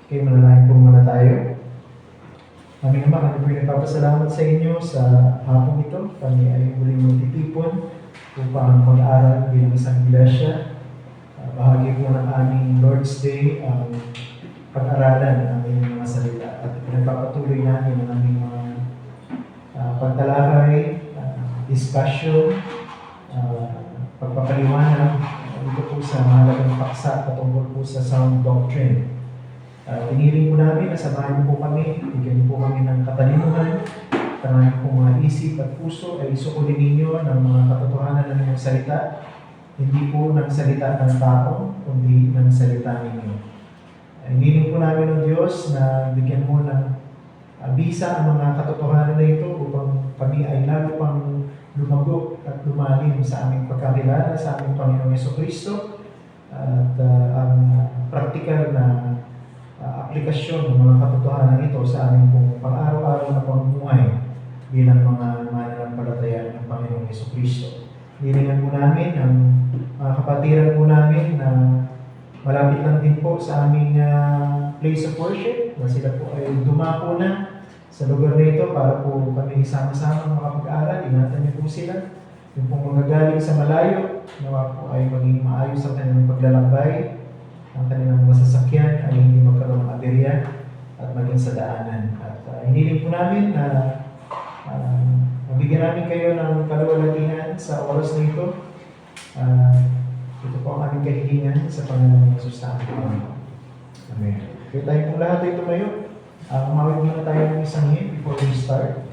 Okay, manalangin po muna tayo. Aming Ama, kami po nagpapasalamat sa inyo sa hapong ito. Kami ay muling magtitipon upang mag-aral bilang isang iglesia. Bahagi po ng aming Lord's Day ang pag-aralan ng aming mga salita. At pinagpapatuloy namin ang aming mga pagtalakay, discussion, pagpapaliwanag dito po sa mahalagang paksa patungkol po sa sound doctrine. Piniling po namin na samahan niyo po kami, bigyan niyo po kami ng katalinuhan, tanganin po mga isip at puso ay isukulin ninyo ng mga katotohanan ng inyong salita, hindi po ng salita ng tao, kundi ng salita ninyo. Hiniling po namin ng Diyos na bigyan mo ng bisa ang mga katotohanan na ito upang kami ay lalo pang lumago at lumalim sa aming pagkakilala sa aming Panginoong Jesucristo at ang praktikal na aplikasyon ng mga katotohanan ito sa aming pong pang-araw-araw na pamumuhay bilang mga mananampalataya ng Panginoong Jesucristo. Hilingan po namin ang mga kapatiran po namin na malapit lang din po sa aming place of worship, na sila po ay dumako na sa lugar na ito para po kami sama-sama makapag-aral. Ingatan niyo po sila. Yung pong magagaling sa malayo, nawa po ay maging maayos ang kanilang paglalakbay. Ang kanilang mga sasakyan ay hindi magkaroon ng aberya at maging sa daanan. At hiniling po namin na mabigyan namin kayo ng kaluwalhatian sa oras na ito. Ito po ang aming kahilingan sa Panginoon Jesus namin. Amen. Kaya tayo po lahat ay tumayo. Umawit muna tayo ng isang hymn before we start.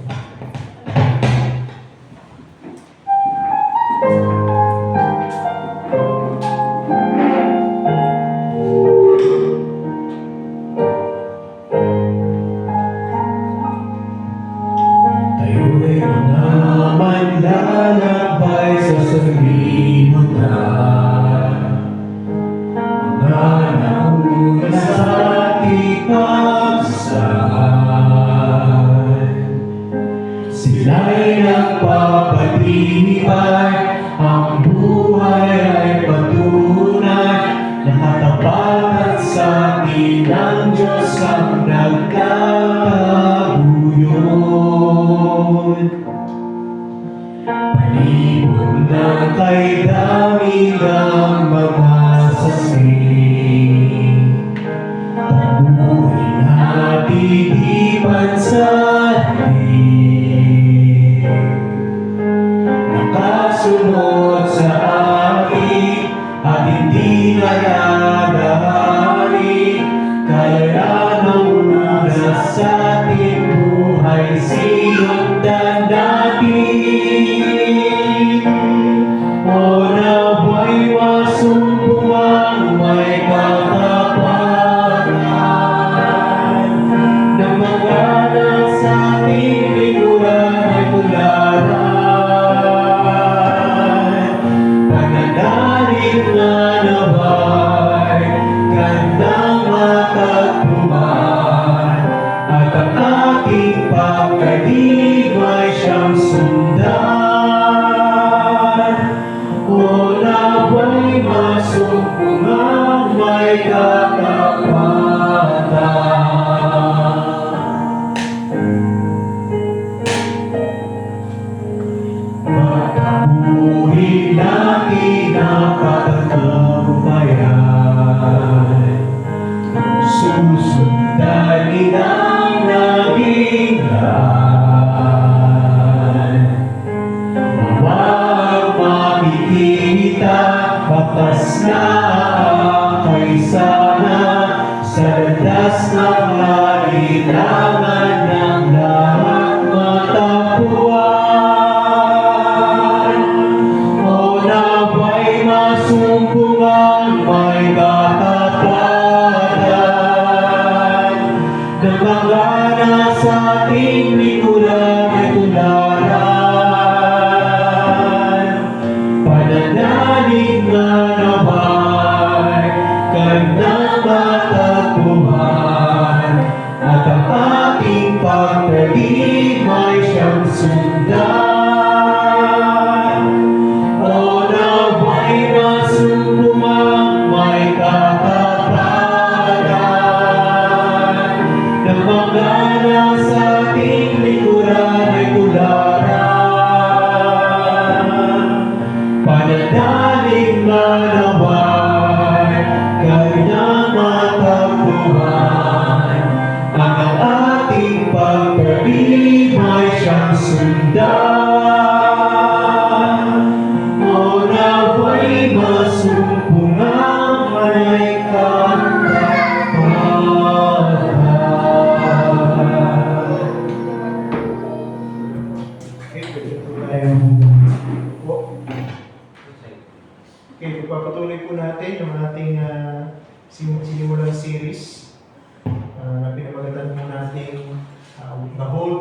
May katatagan,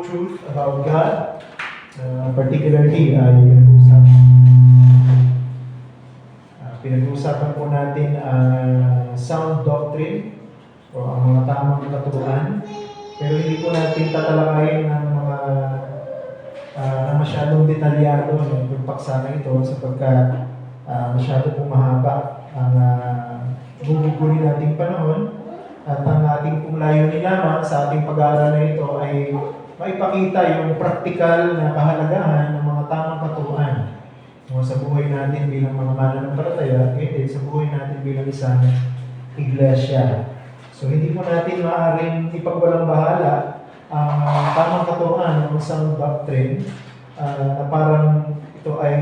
truth about God. Particularly, pinag-uusapan po natin sound doctrine o ang mga tamang katuruan. Pero hindi po natin tatalakayin ng mga na masyadong detalyado yung paksa na ito sapagkat masyado pong mahaba ang gugugulin nating panahon at ang ating pong layunin lamang sa ating pag-aaral na ito ay maipakita yung praktikal na kahalagahan ng mga tamang katuruan sa buhay natin bilang mga mananampalataya at sa buhay natin bilang isang iglesia. So hindi po natin maaaring ipagwalang bahala ang tamang katuruan ng isang doctrine na parang ito ay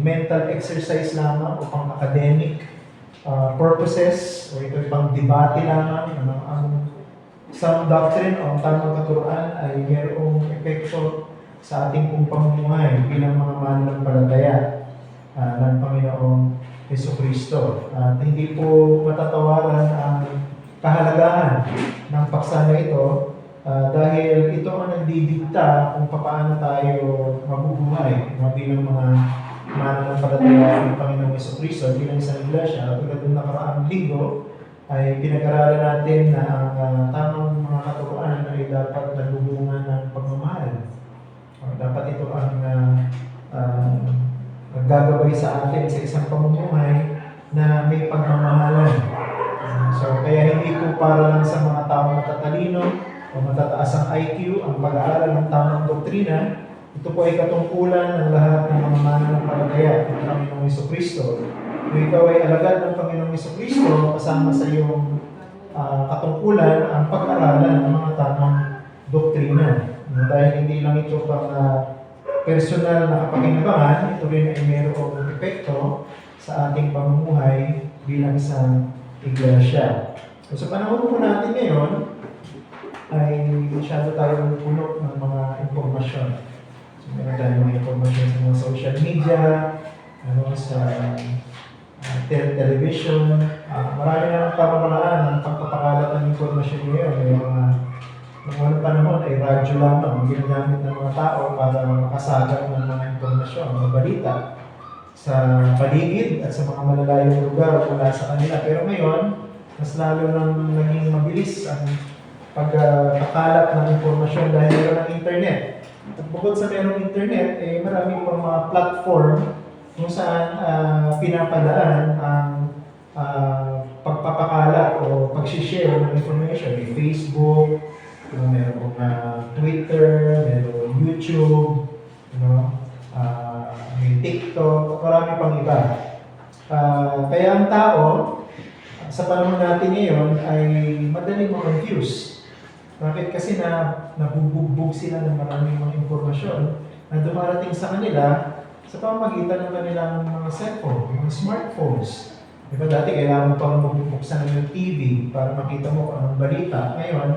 mental exercise lamang o pang academic purposes o ito ay pang debate lamang. Ang sound doctrine o ang tamang katuruan ay mayroong epekto sa ating pong pamumuhay bilang mga mananampalataya ng Panginoong Jesucristo. At hindi po matatawaran ang kahalagahan ng paksa na ito dahil ito ang nagdidikta kung paano tayo mabubuhay bilang mga mananampalataya ng Panginoong Jesucristo bilang isang iglesia. Tulad ng nakaraang linggo ay pinag-aralan natin na ang tamang mga katuruan ay dapat nagbubunga ng pagmamahal. Dapat ito ang naggagabay sa atin sa isang pamumuhay na may pagmamahalan. So kaya hindi po para lang sa mga taong matatalino o matataas ang IQ ang pag-aaral ng tamang doktrina. Ito po ay katungkulan ng lahat ng mga mananampalataya ng Panginoong Jesucristo. Kung ikaw ay alagad ng Panginoong Jesucristo, kasama sa iyong katungkulan ang pag-aralan ng mga tamang doktrina. Dahil hindi lang ito pang personal na kapakinabangan, ito rin ay mayroong epekto sa ating pamumuhay bilang isang iglesia. So, sa panahon po natin ngayon, ay masyado tayong puno ng mga impormasyon. So, meron tayong mga impormasyon sa mga social media, sa television. Marami na pamamaraan ng pagpapakalat ng impormasyon ngayon. May mga noong panahon ay radyo lamang ang ginagamit ng mga tao para makasagap ng mga impormasyon, mga balita sa paligid at sa mga malalayong lugar mula sa kanila. Pero ngayon, mas lalo nang naging mabilis ang pagkakalat ng impormasyon dahil meron ng internet. At bukod sa merong internet, marami pang mga platform kung saan pinapadaan ang pagpapakalat o pag-share ng information. May Facebook, meron Twitter, meron YouTube, may TikTok, marami pang iba. Kaya ang tao, sa panahon natin ngayon, ay madaling ma-confuse. Bakit? Kasi nabubugbog sila ng maraming mga impormasyon na dumarating sa kanila sa pamamagitan ng kanilang mga cellphone, mga smartphones. Diba dati kailangan mo pang bubuksan ng TV para makita mo kung anong balita. Ngayon,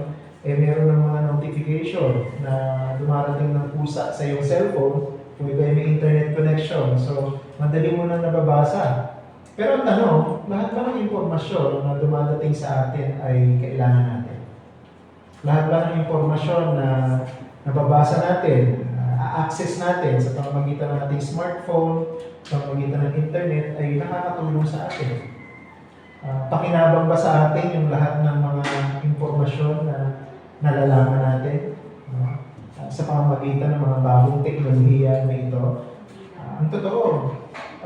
meron ng mga notification na dumarating ng pusa sa iyong cellphone kung ikaw ay may internet connection. So, madali mo na nababasa. Pero ang tanong, lahat ba ng impormasyon na dumadating sa atin ay kailangan natin? Lahat ba ng impormasyon na nababasa natin, access natin sa pamamagitan ng ating smartphone, sa pamamagitan ng internet ay nakakatulong sa atin? Pakinabang ba sa atin yung lahat ng mga impormasyon na nalalaman natin sa pamamagitan ng mga bagong teknolohiya na ito? Ang totoo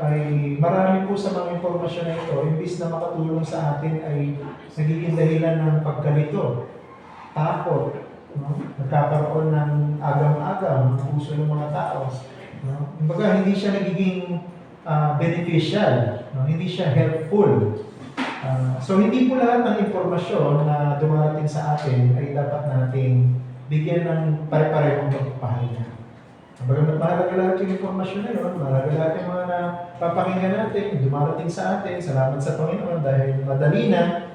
ay marami po sa mga impormasyon na ito, imbis na makatulong sa atin ay nagiging dahilan ng pagkalito, takot, nagkakaroon ng agam-agam ng puso ng mga tao. Kumbaga, hindi siya nagiging beneficial, hindi siya helpful. So, hindi po lahat ng impormasyon na dumarating sa atin ay dapat nating bigyan ng pare-parehong pagpapahalaga. Kumbaga, mahalaga lahat yung impormasyon na yun, mahalaga lahat yung mga napapakinggan natin, dumarating sa atin, salamat sa Panginoon dahil madali na,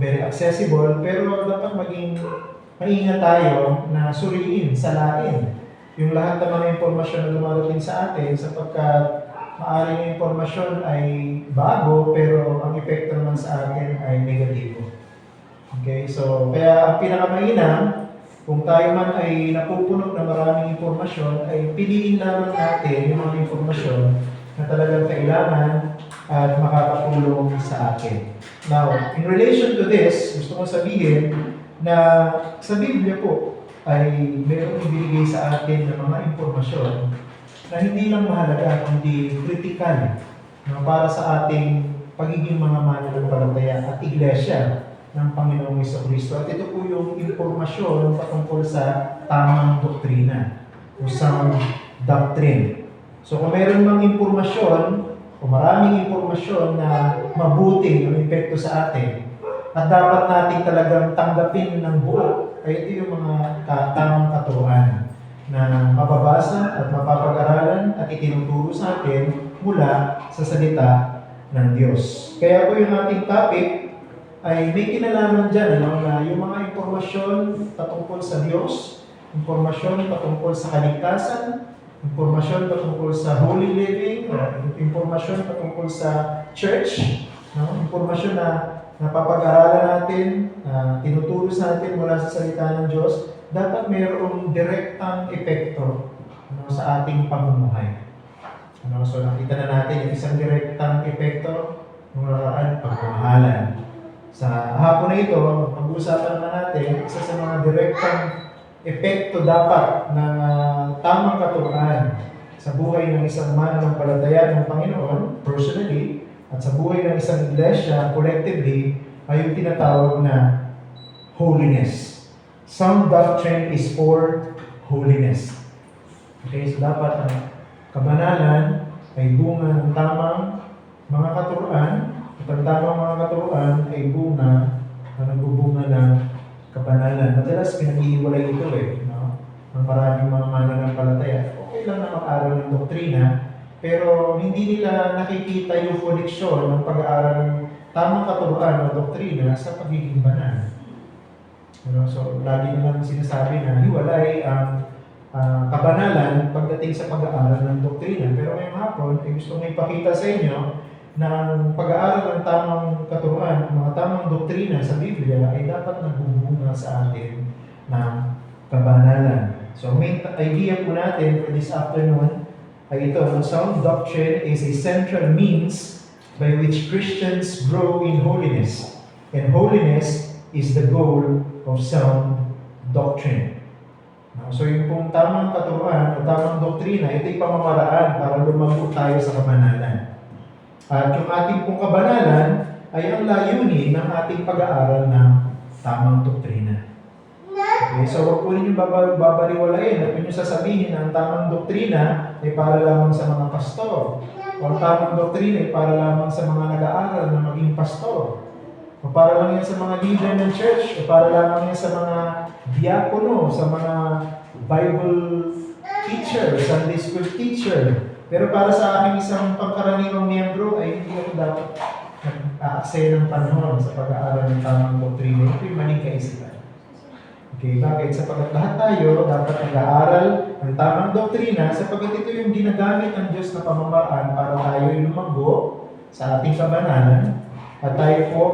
very accessible, pero dapat maging maingat tayo na suriin, salain yung lahat ng mga impormasyon na dumarating sa atin sapagkat maaaring yung impormasyon ay bago pero ang epekto naman sa atin ay negatibo. Okay, so kaya ang pinakamainam Kung tayo man ay napupuno ng maraming impormasyon, ay piliin lamang natin yung mga impormasyon na talagang kailangan at makakatulong sa atin. Now, in relation to this, gusto kong sabihin na sa Biblia po ay mayroong ibinigay sa atin ng mga impormasyon na hindi lang mahalaga, kundi critical para sa ating pagiging mga mananampalataya at iglesia ng Panginoong Jesucristo. At ito po yung impormasyon patungkol sa tamang doktrina o sound doctrine. So kung meron mang impormasyon o maraming impormasyon na mabuting ang epekto sa atin at dapat natin talagang tanggapin ng buo, ay ito yung mga tamang katuruan na mababasa at mapapag-aralan at itinuturo sa atin mula sa salita ng Diyos. Kaya po yung ating topic ay may kinalaman dyan, na yung mga impormasyon patungkol sa Diyos, impormasyon patungkol sa kaligtasan, impormasyon patungkol sa holy living, impormasyon patungkol sa church, impormasyon na napapag-aralan natin, tinuturo sa atin mula sa salita ng Diyos, dapat mayroong direktang epekto sa ating pamumuhay. So nakita na natin yung isang direktang epekto ng nakaraan, pagmamahalan. Sa hapon na ito, pag-uusapan naman natin, isa sa mga direktang epekto dapat ng tamang katuruan sa buhay ng isang mananampalataya ng Panginoon, personally, at sa buhay ng isang iglesia, collectively, ay yung tinatawag na holiness. Sound doctrine is for holiness. Okay, so dapat ang kabanalan ay bunga ng tamang mga katuruan, at ang tamang mga katuruan ay bunga na nagbubunga ng kabanalan. Madalas pinag-iiwalay ito no? Ang maraming mga mananampalataya. Okay lang na mag-aral ng doktrina, pero hindi nila nakikita yung koneksyon ng pag-aaral ng tamang katuruan o doktrina sa pagiging banal. So, lagi naman sinasabi na hiwalay ang kabanalan pagdating sa pag-aaral ng doktrina. Pero ngayong hapon, gusto kong ipakita sa inyo na ang pag-aaral ng tamang katuruan, mga tamang doktrina sa Biblia ay dapat nagbubunga sa atin ng kabanalan. So, main idea po natin for this afternoon ay ito, sound doctrine is a central means by which Christians grow in holiness. And holiness is the goal of sound doctrine. So yung pong tamang katuruan o tamang doktrina, ito yung pamamaraan para lumago tayo sa kabanalan. At yung ating pong kabanalan ay ang layunin ng ating pag-aaral ng tamang doktrina. Okay, so huwag po ninyong babaliwalain at ninyong sasabihin na ang tamang doktrina ay para lamang sa mga pastor. O ang tamang doktrina ay para lamang sa mga nag-aaral na maging pastor. O para lang yan sa mga leader ng church, o para lang yan sa mga diakono, sa mga Bible teacher, Sunday school teacher. Pero para sa aking isang pangkaraniwang miyembro, ay hindi ako dapat nag-aaksaya ng panahon sa pag-aaral ng tamang doktrina. Ito yung maling kaisipan. Okay, bakit? Sapagkat lahat tayo dapat nag-aaral ng tamang doktrina sapagkat ito yung ginagamit ng Diyos na pamamaraan para tayo lumago sa ating kabanalan at tayo po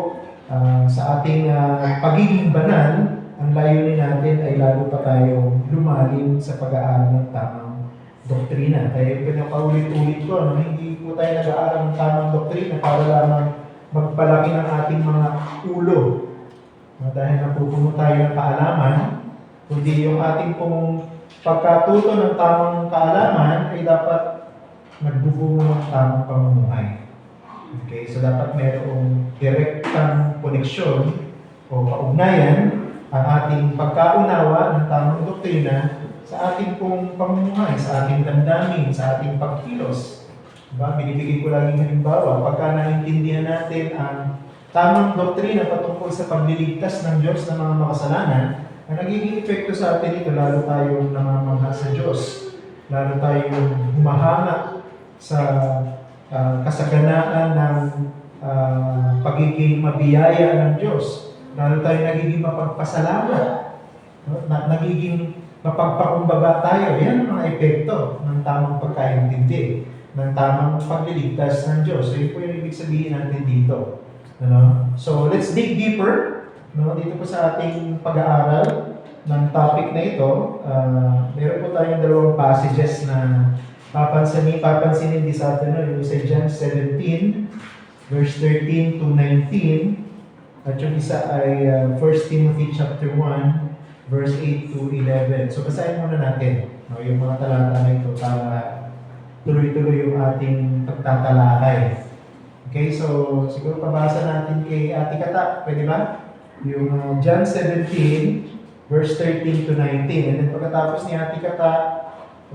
sa ating pagiging banal, ang layunin natin ay lalo pa tayong lumalim sa pag-aaral ng tamang doktrina. Kaya pinapaulit-ulit ko, hindi po tayo nag-aaral ng tamang doktrina para lamang magpalaki ng ating mga ulo. Dahil napupuno tayo ng kaalaman, kundi yung ating pong pagkatuto ng tamang kaalaman ay dapat nagbubunga ng tamang pamumuhay. Okay, so dapat mayroong direktang koneksyon o kaugnayan ang ating pagkaunawa ng tamang doktrina sa ating pong pamumuhay, sa ating damdamin, sa ating pagkilos. Diba? Binibigay ko laging halimbawa, pagka naintindihan natin ang tamang doktrina patungkol sa pagliligtas ng Diyos ng mga makasalanan, ang nagiging epekto sa atin ito, lalo tayong namamangha sa Diyos, lalo tayong humahanga sa kasaganaan ng pagiging mabiyaya ng Diyos, lalo tayong nagiging mapagpasalamat, nagiging mapagpakumbaba tayo. Yan ang mga epekto ng tamang pagkaintindi, ng tamang pagliligtas ng Diyos. So, yun po yung ibig sabihin natin dito. So, let's dig deeper dito po sa ating pag-aaral ng topic na ito, meron po tayong dalawang passages na papansinin this afternoon. Yung sa John 17, verse 13 to 19. At yung isa ay 1 Timothy chapter 1, verse 8 to 11. So basahin muna natin yung mga talata na ito para tuloy-tuloy yung ating pagtatalakay. Okay, so siguro pabasa natin kay Ate Kata, pwede ba? Yung John 17, verse 13 to 19. And then pagkatapos ni Ate Kata,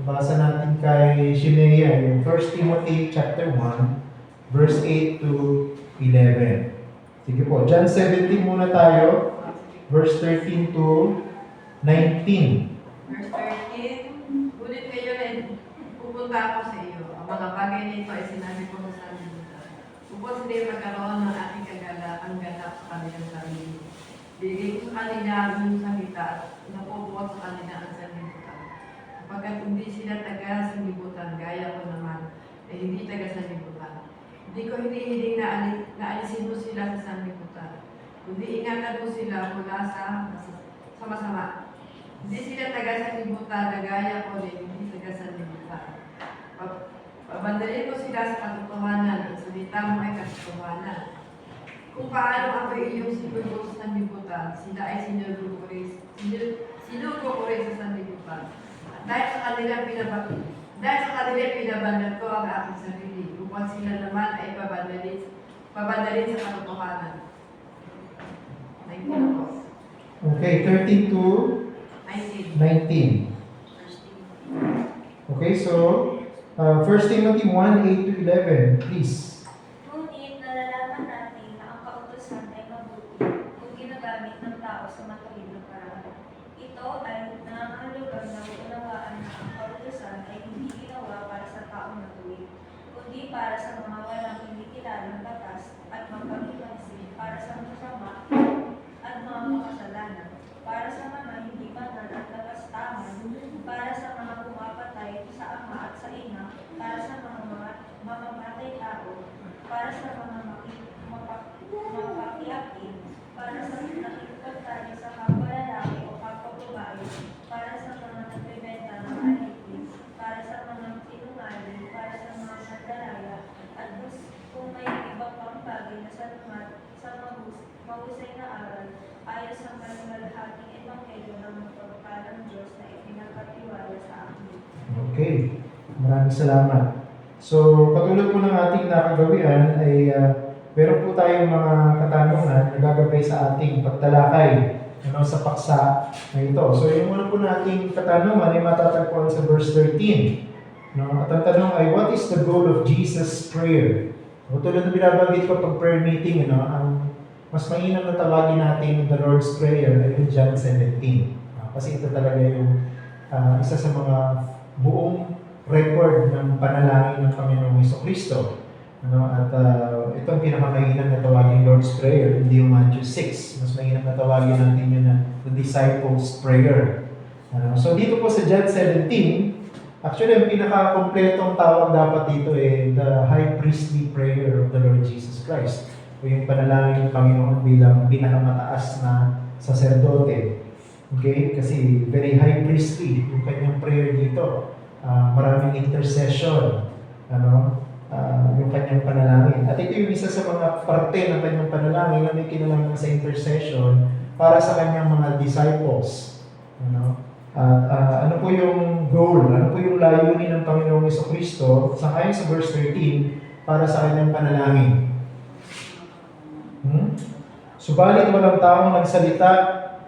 pabasa natin kay Shimea, yung 1 Timothy chapter 1, verse 8 to 11. Sige po, John 17 muna tayo, verse 13 to 19. Verse 13, ngunit kayo rin, pupunta ako sa iyo. Ang mga bagay nito ay sinabi ko sa kanila. Upang sila magkaroon ng aking kagalakan ganap sa kanilang sarili. Bigay ko sa kanila ang salita at napubuot sa kanila ang sanlibutan. Kapagkat hindi sila taga-sanlibutan, gaya ko naman, ay hindi taga-sanlibutan. Hindi ko hinihiling na alisin mo sila sa sanlibutan, kundi ingatan mo sila mula sa masama. Hindi sila taga-sanlibutan na gaya ko din, hindi taga-sanlibutan. Pabandalin mo sila sa katotohanan, ang salita mo ay katotohanan. Kung paano ako iyong sinugo sa sanlibutan, sila ay sinugo ko rin sa sanlibutan. At dahil sa kanila pinabanal ko ang aking sarili, upang sila naman ay pabandalin sa katotohanan. Okay, 13 to 19. Okay, so 1 Timothy 1, 8 to 11, please. Ngunit nalalaman natin na ang kautusan ay mabuti kung ginagamit ng tao sa matuwid na paraan. Ito ay nangangahulugan na unawaan na ang kautusan ay hindi ginawa para sa taong matuwid, kundi para sa mga walang hindi kilalang batas at magpag-ibansin, para sa masama at mga makasalanan, para sa mga hindi banal at labastaman, para sa mga pumapatay sa ama at sa ina, para sa mga mamamatay tao, para sa mga mapakiakin, para sa nakikipagtali sa kapwa lalaki o kapwa babae, para sa mga nagbebenta ng alitis, para sa mga sinungaling, para sa mga nagdaraya, at kung may iba pang bagay na sa mahusay na aral, ayon sa maluwalhating ebanghelyo ng mapagpalang Diyos na ipinagkatiwala sa akin. Okay, maraming salamat. So, katulad po ng ating nakagawian ay meron po tayong mga katanungan na gagabay sa ating pagtalakay sa paksa na ito. So, yung una po nating katanungan ay matatagpuan sa verse 13. At ang tanong ay, what is the goal of Jesus' prayer? So, tulad na binabanggit ko pag prayer meeting, ang mas mainam na tawagin natin the Lord's Prayer ay yung John 17. Kasi ito talaga yung isa sa mga buong record ng panalangin ng Panginoong Jesucristo. At ito ang pinakamainam na tawagin Lord's Prayer, hindi yung Matthew 6. Mas mainam na tawagin natin yun na the Disciples' Prayer. So dito po sa John 17, actually ang pinaka-kompletong tawag dapat dito the High Priestly Prayer of the Lord Jesus Christ. O yung panalangin ng Panginoon bilang pinakamataas na saserdote. Okay? Kasi very high priestly yung kanyang prayer dito. Maraming intercession. Yung kanyang panalangin. At ito yung isa sa mga parte ng kanyang panalangin na may kinalaman sa intercession para sa kanyang mga disciples. Ano po yung goal? Ano po yung layunin ng Panginoong Jesucristo sa kanya sa verse 13 para sa kanyang panalangin? Subalit walang taong nagsalita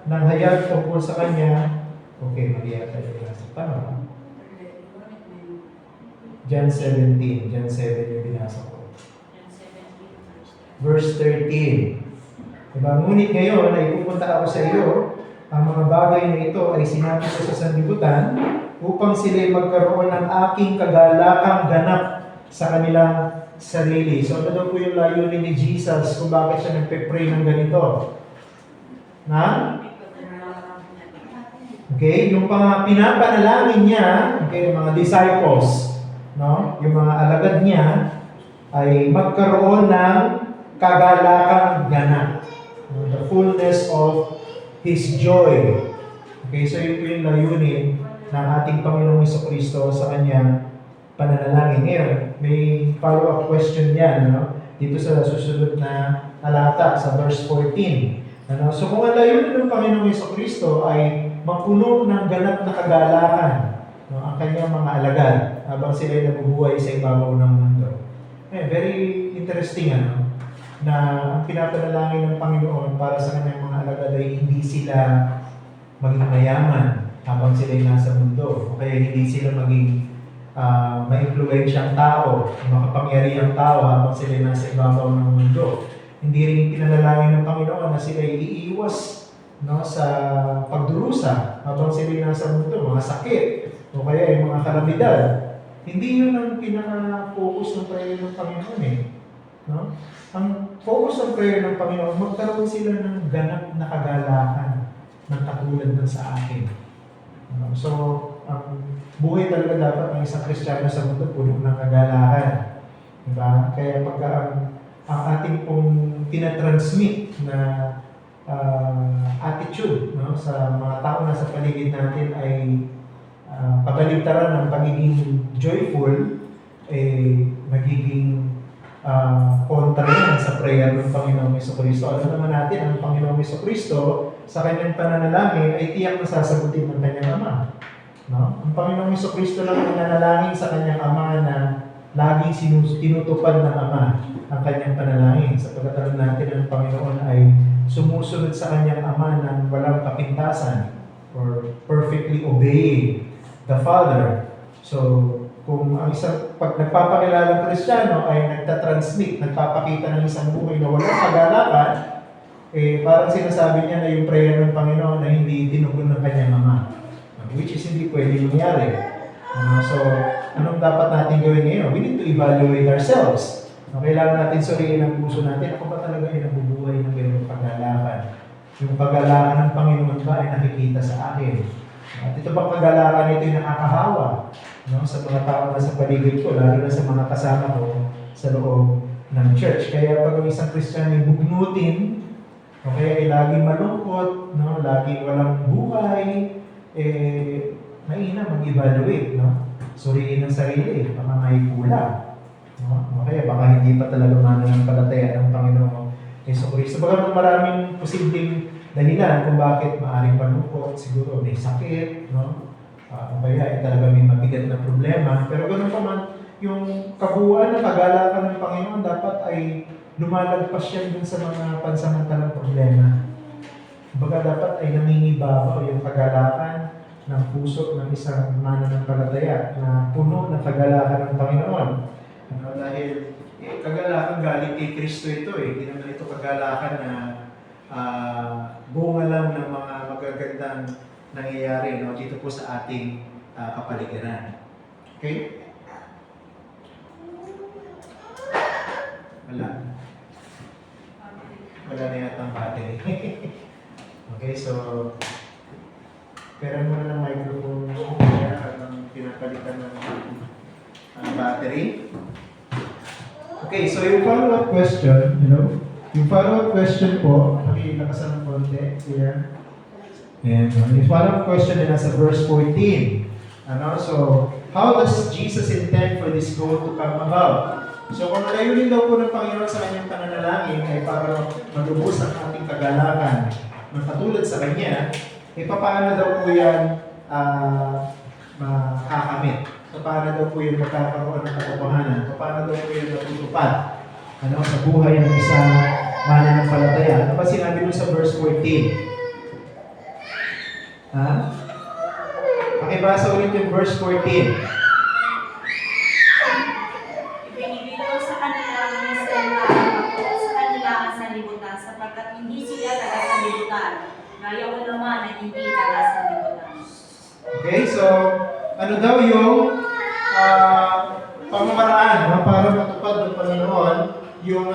ng hayag tungkol sa kanya. Okay, mag-iyak tayo. Tama. John 17. John 7 yung binasa ko. Verse 13. Diba? Ngunit ngayon ay pupunta ako sa iyo. Ang mga bagay na ito ay sinabi ko sa sanlibutan upang sila magkaroon ng aking kagalakang ganap sa kanilang sarili. So, ano daw po yung layunin ni Jesus kung bakit siya nagpe-pray ng ganito? Okay, yung pinapanalangin niya, okay, yung mga disciples, yung mga alagad niya, ay magkaroon ng kagalakang ganap. The fullness of His joy. Okay, so yun po yung layunin ng ating Panginoong Jesucristo sa kanyang pananalangin. Ngayon, may follow-up question yan, no? Dito sa susunod na talata sa verse 14. Ano? So kung ang layunin ng Panginoong Jesucristo ay mapuno ng ganap na kagalakan, no, ang kanyang mga alagad habang sila ay nabubuhay sa ibabaw ng mundo. Very interesting, ano? Na ang pinapanalangin ng Panginoon para sa kanyang mga alagad ay hindi sila maging mayaman habang sila ay nasa mundo. O kaya hindi sila maging ma-influensyang tao, makapangyarihang tao habang sila ay nasa ibabaw ng mundo. Hindi rin pinanalangin ng Panginoon na sila ay iiwas, no, sa pagdurusa habang sila ay nasa mundo, mga sakit, o kaya ay mga kalamidad. Hindi yun ang pinaka-focus ng prayer ng Panginoon eh. No? Ang focus ng prayer ng Panginoon, magkaroon sila ng ganap na kagalakan ng katulad ng sa akin. So, ang buhay talaga dapat ng isang Kristiyano sa mundo puno ng kagalakan. Diba? Kaya pagka ang ating pong tinatransmit na attitude, no, sa mga tao na sa paligid natin ay pagalintaran ng pagiging joyful, magiging kontra yan sa prayer ng Panginoong Jesucristo. Alam naman natin, ang Panginoong Jesucristo sa kanyang pananalangin ay tiyak na sasagutin ng kanyang Ama. No? Ang Panginoong Jesucristo lang ang nanalangin sa kanyang Ama na laging tinutupad ng Ama ang kanyang panalangin. Sapagkat alam natin ang Panginoon ay sumusunod sa kanyang Ama ng walang kapintasan or perfectly obeying the Father. So, kung ang isang, pag nagpapakilalang Kristiyano ay nagtatransmit, nagpapakita ng isang buhay na walang kagalakan, parang sinasabi niya na yung prayer ng Panginoon na hindi tinugon ng kanyang Ama. Which is hindi pwede mangyari. So, anong dapat natin gawin ngayon? We need to evaluate ourselves. Kailangan natin suriin ang puso natin. Ako ba talaga ay nabubuhay ng ganung kagalakan? Yung kagalakan ng Panginoon ba ay nakikita sa akin? At ito bang kagalakan ito ay nakakahawa, no, sa mga tao na sa paligid ko, lalo na sa mga kasama ko sa loob ng church. Kaya pag ang isang Kristiyano ay bugnutin, o kaya ay laging malungkot, no, laging walang buhay, mainam mag-evaluate, no? Suriin ang sarili, baka may kulang. No? O kaya baka hindi pa talaga mananampalataya ng Panginoong Jesucristo. Baka maraming posibleng dahilan kung bakit maaaring malungkot, siguro may sakit, no? O kaya ay talaga may mabigat na problema. Pero ganoon pa man, yung kabuuan ng kagalakan ng Panginoon dapat ay lumalagpas yan dun sa mga pansamantalang problema. Baga dapat ay nangingibabaw yung kagalakan ng puso ng isang mananampalataya na puno ng kagalakan ng Panginoon. Dahil kagalakan galing kay Kristo ito eh. Hindi naman ito kagalakan na bunga lang ng mga magagandang nangyayari, no, dito po sa ating kapaligiran. Okay? Wala na yata ang battery. Okay, so pera muna ng microphone kaya habang pinapalitan ng battery. Okay, so yung follow-up question, yung follow-up question po, nakilakasan ng konti, here. And yung follow-up question ay nasa verse 14. So, how does Jesus intend for this goal to come about? So, kung layunin daw po ng Panginoon sa kanyang pananalangin ay para malubos ang ating kagalakan ng katulad sa Kanya, paano daw po yan makakamit? Paano daw po yung magkakaroon ng katotohanan? Paano daw po yung natutupad sa buhay ng isang mananampalataya? Ano ba sinabi mo sa verse 14? Pakibasa ulit yung verse 14. Ibinibigay sa kanila ang salita sa kanilang sanlibutan sapagkat hindi sila taga-sanlibutan. Gaya ko naman na hindi taga-sanlibutan. Okay, so ano daw yung pamamaraan para matupad ng Panginoon yung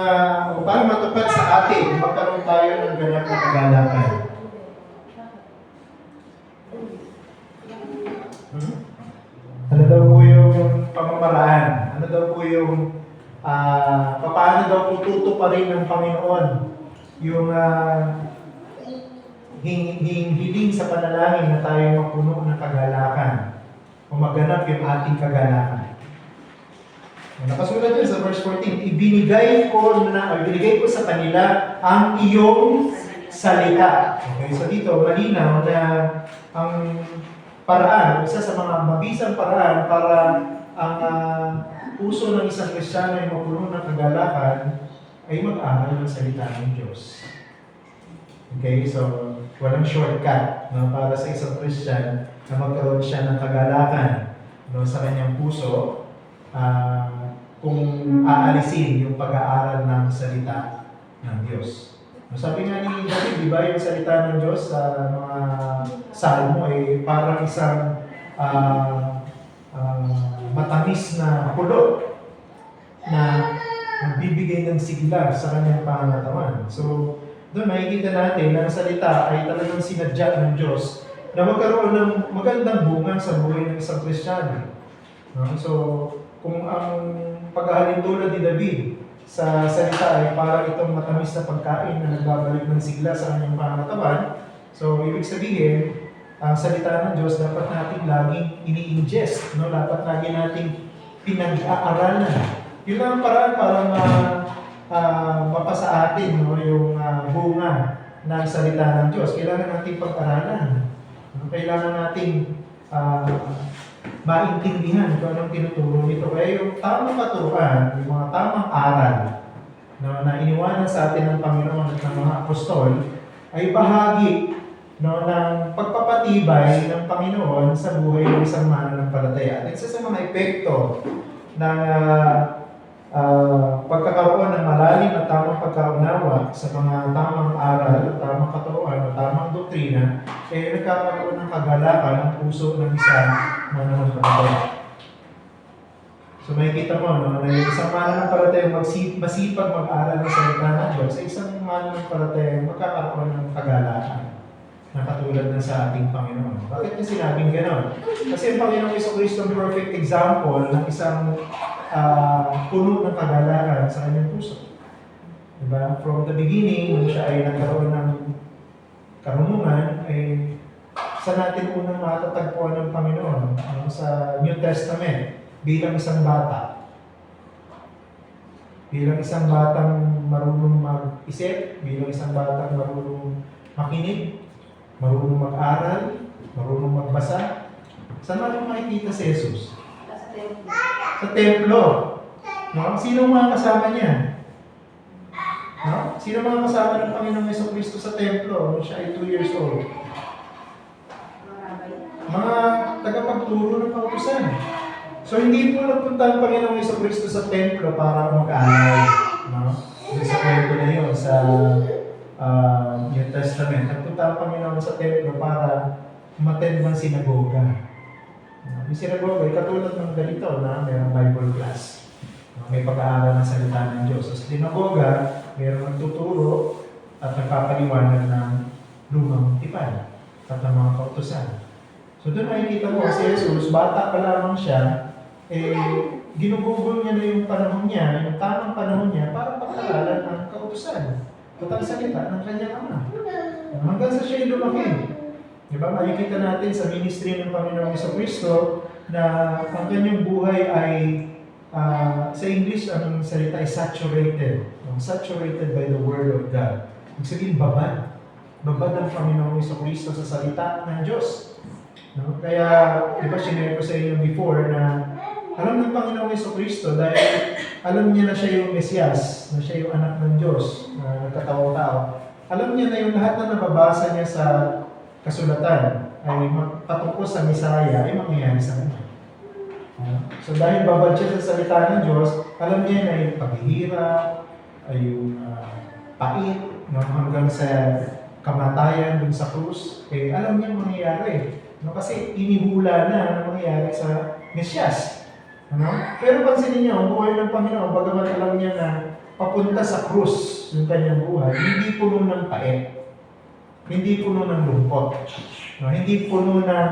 para matupad sa atin, magkaroon tayo ng ganap na kagalakan. Ano daw po yung pamamaraan? Ano daw po yung paano daw po tutuparin ng Panginoon yung hiling sa panalangin na tayo mapuno ng kagalakan o maganap yung ating kagalakan. Nakasulat yun sa verse 14, ibinigay ko sa kanila ang iyong salita. Okay, so dito, malinaw na ang paraan, isa sa mga mabisang paraan para ang puso ng isang Kristiyano ay mapuno ng kagalakan ay mag-aral ng salita ng Diyos. Okay, so walang shortcut para sa isang Christian na magkaroon siya ng kagalakan sa kanyang puso kung aalisin yung pag-aaral ng salita ng Diyos. Sabi nga ni David, di ba, yung salita ng Diyos sa mga salmo ay parang isang matamis na pulot na nagbibigay ng sigla sa kanyang pangangatawan. So, doon makikita natin na ang salita ay talagang sinadya ng Diyos na magkaroon ng magandang bunga sa buhay ng isang Kristiyano. So, kung ang paghahalin tulad ni David sa salita ay parang itong matamis na pagkain na nagbabalik ng sigla sa kanyang pangangatawan, so ibig sabihin, ang salita ng Diyos dapat natin laging ini-ingest, dapat lagi nating pinag-aaralan. Yun ang paraan para mapasa atin yung bunga ng salita ng Diyos. Kailangan natin pag-aralan. Kailangan natin maintindihan kung anong tinuturo nito. Kaya yung tamang katuruan, yung mga tamang aral na iniwanan sa atin ng Panginoon at ng mga apostol ay bahagi ng pagpapatibay ng Panginoon sa buhay ng isang mananampalataya. At isa sa mga epekto ng pagkakaroon ng malalim at tamang pagkaunawa sa mga tamang aral, tamang katuruan, tamang doktrina, ay nagkakaroon ng kagalakan ng puso ng isang mananampalataya. So makikita mo, na yung isang mananampalataya masipag mag-aral ng salita ng Diyos, ay isang mananampalataya magkakaroon ng kagalakan na katulad na sa ating Panginoon. Bakit niya sinabing gano'n? Kasi ang Panginoong Jesucristo ang perfect example ng isang puno ng kagalakan sa kanyang puso. Diba? From the beginning, nung siya ay nagkaroon ng karunungan, ay sa natin unang matatagpuan ng Panginoon sa New Testament bilang isang bata. Bilang isang batang marunong mag-isip, bilang isang batang marunong makinig, marunong mag-aral, marunong magbasa. Saan natin makikita si Jesus? Sa templo. No? Sino mga kasama niya? No? Sino mga kasama ng Panginoong Jesucristo sa templo nung siya ay 2 years old? Mga tagapagturo ng kautusan. So hindi po nagpunta ang Panginoong Jesucristo sa templo para mag-aral. No? Sa templo na yun, sa New Testament. Nagpunta ang Panginoon sa templo para umattend ng sinagoga. Yung sinagoga ay katulad ng ganito na mayroong Bible class. May pag-aaral ng salita ng Diyos. Sa sinagoga, mayroong nagtuturo at nagpapaliwanag ng lumang tipan at ng mga kautusan. So doon makikita mo si Jesus, bata pa lamang siya, ginugugol niya na yung panahon niya, yung tamang panahon niya para pag-aralan ng kautusan at ang salita ng kanyang ama. Hanggang sa siya lumaki. Diba? Makikita natin sa ministry ng Panginoong Jesucristo na ang kanyang buhay ay sa English, ang salita ay saturated. Saturated by the Word of God. Ibig sabihin, babad. Babad ng Panginoong Jesucristo sa salita ng Diyos. No? Kaya, di ba, sinare ko sa inyo before na alam ng Panginoong Jesucristo dahil alam niya na siya yung Mesiyas, na siya yung anak ng Diyos, na nagkatao-tao. Alam niya na yung lahat na nababasa niya sa kasulatan ay patungkol sa Mesaya ay mangyayari sa kanya. So dahil babad siya sa salita ng Diyos, alam niya na yung paghihirap, ay yung pait, hanggang sa kamatayan dun sa krus, alam niya mangyayari. Kasi inihula na mangyayari sa Mesiyas. Pero pansinin niyo, ang buhay ng Panginoon, bagaman alam niya na papunta sa krus yung kanyang buhay, hindi puno ng pait. Hindi puno ng lungkot. Hindi puno ng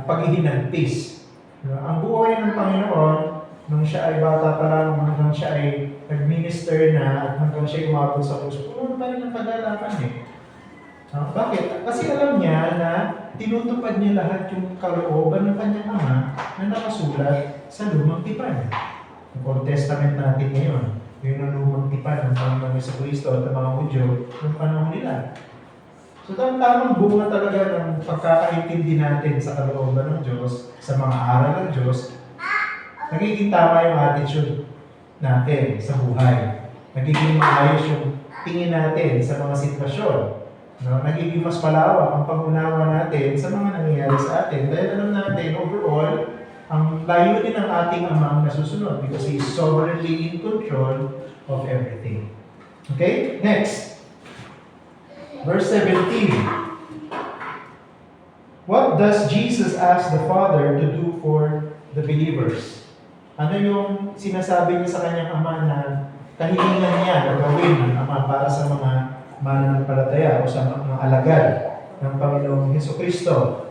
paghihinagpis. Ang buhay ng Panginoon, nung siya ay bata pa lang, hanggang siya ay nag-minister na, at hanggang siya ay umabot sa krus, puno pa rin ng kagalakan . Bakit? Kasi alam niya na tinutupad niya lahat yung kalooban ng kanyang ama na nakasulat sa lumang tipan. Yung Old Testament natin ngayon, yung lumang tipan ng Panginoon sa Kristo at ng mga Hudyo ng panahon nila. So tamang bunga talaga ng pagkakaintindi natin sa kalooban ng Diyos, sa mga aral ng Diyos, nagiging tama yung attitude natin sa buhay. Nagiging maayos yung tingin natin sa mga sitwasyon. No, nagiging mas palawak ang pag-unawa natin sa mga nangyayari sa atin. Dahil alam natin, overall, ang layunin ng ating Ama ang nasusunod because He is sovereignly in control of everything. Okay? Next. Verse 17. What does Jesus ask the Father to do for the believers? Ano yung sinasabi niya sa kanyang Ama na kahilingan niya o gawin ng Ama para sa mga mananampalataya o sa mga alagad ng Panginoong Hesukristo?